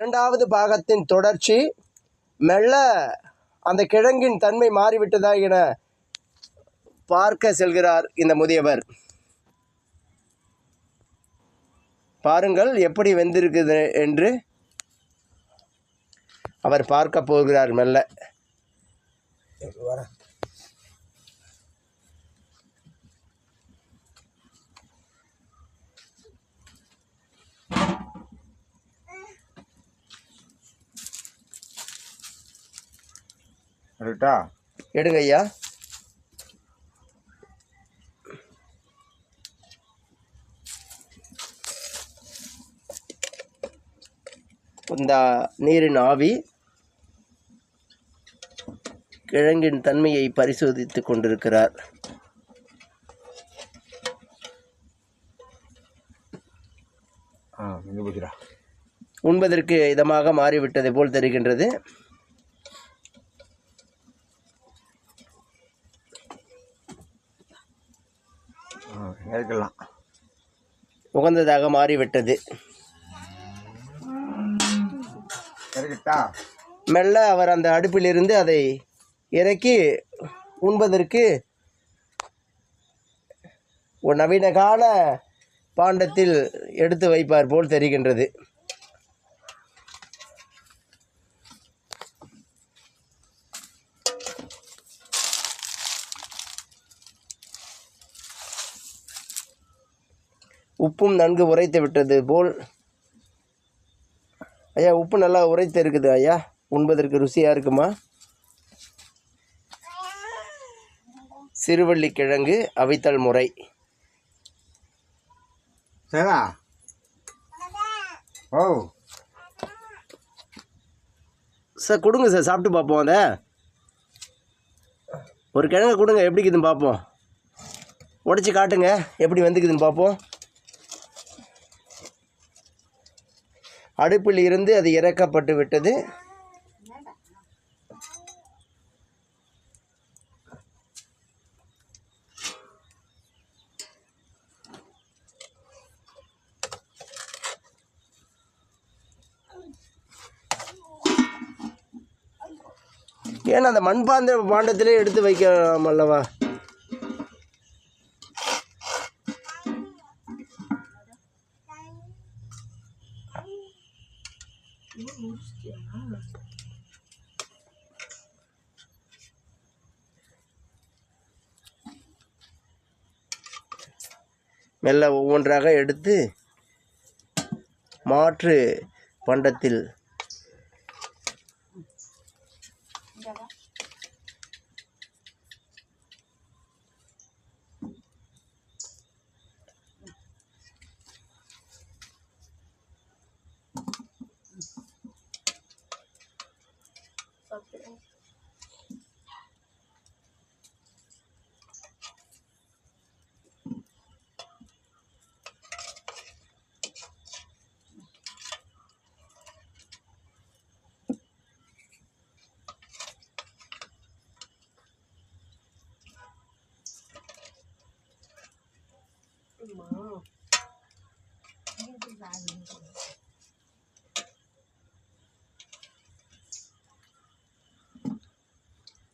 இரண்டாவது பாகத்தின் தொடர்ச்சி. மெல்ல அந்த கிழங்கின் தன்மை மாறிவிட்டதா என பார்க்க செல்கிறார் இந்த முதியவர். பாருங்கள் எப்படி வெந்திருக்குது என்று அவர் பார்க்க போகிறார். மெல்ல எடுங்க ஐயா. இந்த நீரின் ஆவி கிழங்கின் தன்மையை பரிசோதித்து கொண்டிருக்கிறார். உண்பதற்கு இதமாக மாறிவிட்டதை போல் தெரிகின்றது. உகந்ததாக மாறிவிட்டது. மெல்ல அவர் அந்த அடுப்பிலிருந்து அதை இறக்கி உண்பதற்கு ஒரு நவீன கால பாண்டத்தில் எடுத்து வைப்பார் போல் தெரிகின்றது. உப்பும் நன்கு உரைத்து விட்டது போல். ஐயா, உப்பு நல்லா உரைத்து இருக்குது ஐயா. உண்பதற்கு ருசியாக இருக்குமா? சிறுவள்ளி கிழங்கு அவித்தல் முறை. ஓ சார், கொடுங்க சார், சாப்பிட்டு பார்ப்போம். அதை ஒரு கிழங்கு கொடுங்க, எப்படி இருக்குதுன்னு பார்ப்போம். உடைச்சி காட்டுங்க, எப்படி வந்துக்குதுன்னு பார்ப்போம். அடுப்பில் இருந்து அது இறக்கப்பட்டு விட்டது. ஏன்னா அந்த பாண்டத்திலே எடுத்து வைக்கலாம் அல்லவா? மெல்ல ஒவ்வொன்றாக எடுத்து மாற்று பண்டத்தில் Wow.